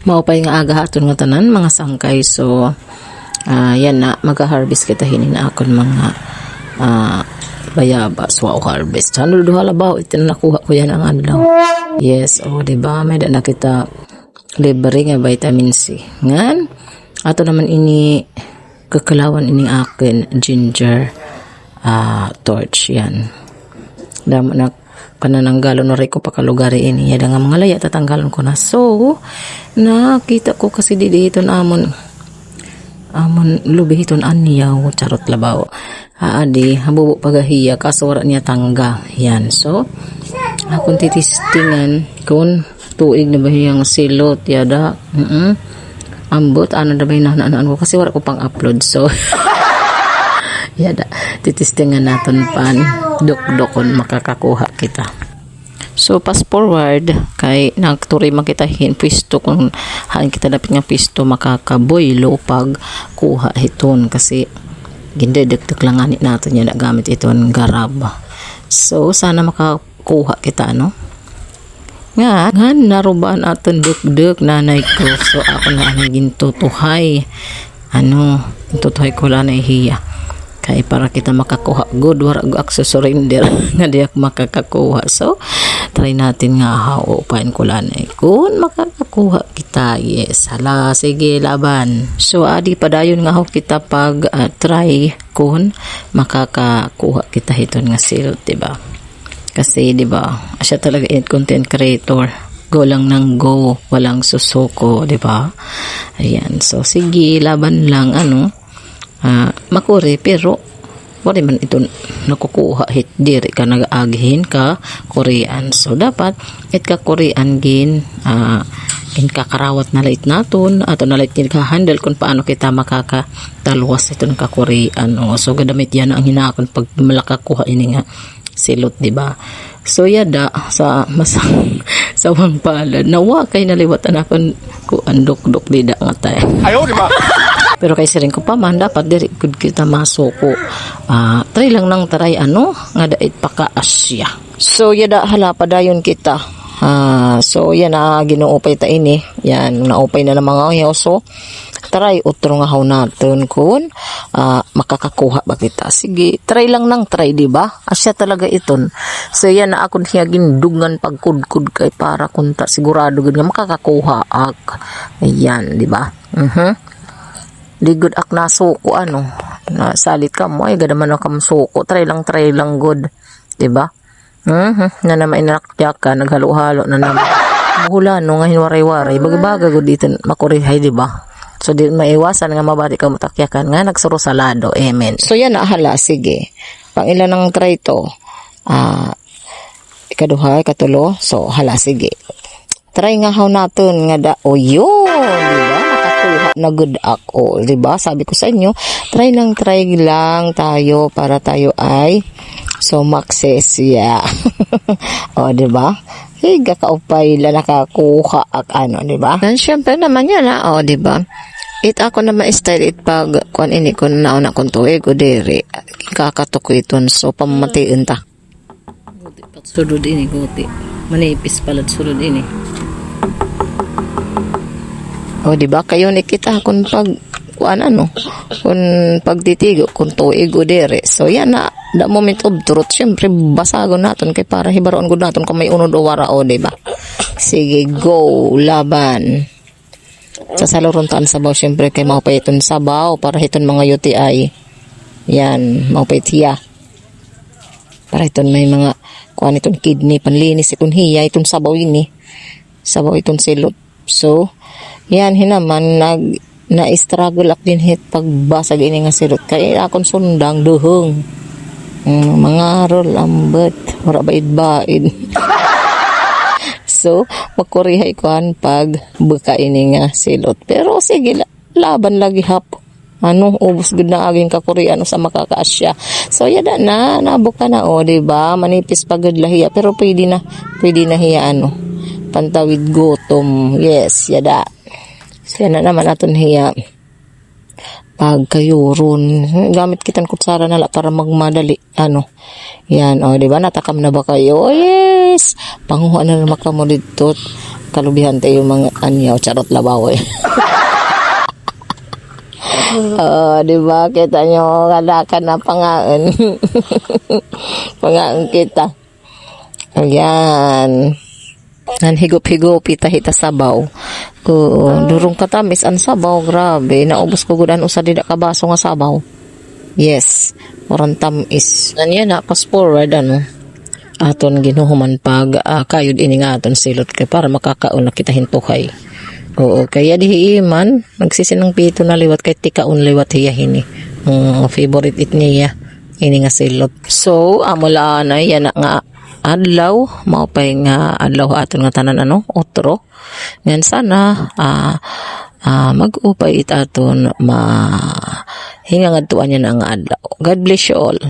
Maupay nga aga haton nga tanan mga sangkay. So yan na mag-harvest kita hinin na akon mga bayaba. So ako harvest. Ano duha labaw ito na nakuha ko yan ang adlaw. Yes, diba? May da na kita libre nga vitamin C. Ngan ato naman ini kakalawan ini akin ginger torch yan. Damo na panananggalon na rin ko pakalugari ini. Yada nga mga laya tatanggalon ko na. So, nakita ko kasi dito amon lubihiton anyaw charot labaw. Adi, habubo pagahiya kasura niya tangga. Yan. So, akong titistingan kung tuig na ba yung silot yada. Ambot, ano na ba yung nahanaan ko kasi wala ko pang upload. So, yada, titistingan natin pan duk-dukon makakakuha kita. So, fast forward kay nagturi makitahin pisto kung haan kita dapat nga pisto makakaboylo pag kuha hiton kasi gindedektek lang anit natin yan na gamit iton garab. So, sana makakuha kita, no? Nga narubaan aton duk-duk nanay ko. So, ako na naging tutuhay. Tutuhay ko lang na hiya. Kaya para kita makakuha good wala ako surrender nga di ako makakakuha. So try natin nga haupain ko lang kung makakakuha kita. Yes, hala, sige laban. So adi padayon nga ho kita pag try kung makakakuha kita hiton nga silot, diba? Kasi diba siya talaga content creator, go lang ng go, walang susuko, diba? Ayan, so sige laban lang makuri pero wala man ito nakukuha hit diri ka nag-aghin ka Korean. So dapat it ka Korean gin kakarawat na lait naton ato na lait ka handle kung paano kita makakatalwas ito ka Korean. So gadamit yan ang hinakon pag malakakuha ini nga silot, diba? So yada sa masang sawang palad nawa kay naliwatan akon ku andok-dok dida nga tay. Ayo di ba? Pero kay siring ko pa man dapat diri gud kita masuko. Try lang nang taray nga dait paka-Asya. So yada hala padayon kita. So yan ginuupay ta ini. Yan naupay na ng mga yaw. So try utro nga haw naton kun makakakuha ba kita. Sige, try lang nang try, di ba? Asya talaga iton. So yan na akon hiya gindungan pagkudkud kay para kunta sigurado gud nga makakakuha ayan, di ba? Di good ak nasuko nasalit ka mo ay gadaman ka masuko. Try lang good, di ba? Na naman inakya ka naghalo-halo na naman buhula nga hinwaray-waray baga-baga gud dito makurihay, di ba? So di maiwasan nga mabari ka mutakyakan nga nagsuro salado. Amen. So yan hala, sige. Pang ilan nang try to? Ikaduha, ikatulo. So hala, sige. Try nga haw naton nga yun, di ba? Nakakuha na good ako, di ba? Sabi ko sa inyo, try lang tayo para tayo ay sumakses, yeah. Di ba? Higa kaupay la nakakuha di ba? And syempre naman yan di ba? It ako naman style it pag kuan ini kun nauna kun tuig o diri kakatok iton so pamatiin ta. Guti pat sulod ini guti. Manipis palad sulod ini. Di ba kayo nikita kun pag kuan kun pagtitigo kun tuig o diri. So yan na the moment of truth, syempre basagon naton kay para hibaron gud naton kung may unod o wara di ba? Sige, go laban. Sa saluron taan sabaw syempre kay maupay iton sabaw para hiton mga UTI. Yan, maupay tiya. Para iton may mga kuan iton kidney panlinis iton hiya iton sabaw ini. Sabaw iton silot. So, yan hinaman na-struggle ak din hit pagbasag ini nga silot kay akon sundang duhong. Mga rol ambet wala baid-baid. So magkurihay kuan pag buka ini nga silot. Pero sige laban lagi hap. Ubos gud na aging kakuriano sa makakaasya. So yada na nabuka na di ba? Manipis pagod lahiya pero pwede na hiya pantawid gutom. Yes, yada. Siya na naman aton hiya pagkayuron gamit kitang kutsara nala para magmadali yan di ba natakam na ba kayo? Yes, panguha na naman ka mo dito kalubihan tayo mga anyaw, charot labaw eh. Di ba? Kita nyo, kalakan na pangaan. Pangaan kita. Ayan. Ang higop-higop, hita sabaw. Durong katamis, ang sabaw, grabe. Naubos ko gudan usa dida kabaso nga sabaw. Yes, orang tamis. Ano yan, fast forward, ano? Aton ginuhuman pag kayod ini nga aton silot kay para makakaon na kita hintuhay. Oo, kaya dihiman, nagsisinang pito na liwat kay tikaon liwat hiyahini. Favorite it niya, ini nga silot. So, amula na yan nga adlaw, maupay nga adlaw aton nga tanan ano, otro. Ngayon sana, mag-upay it aton, hinga nga tuwan yan ang adlaw. God bless you all.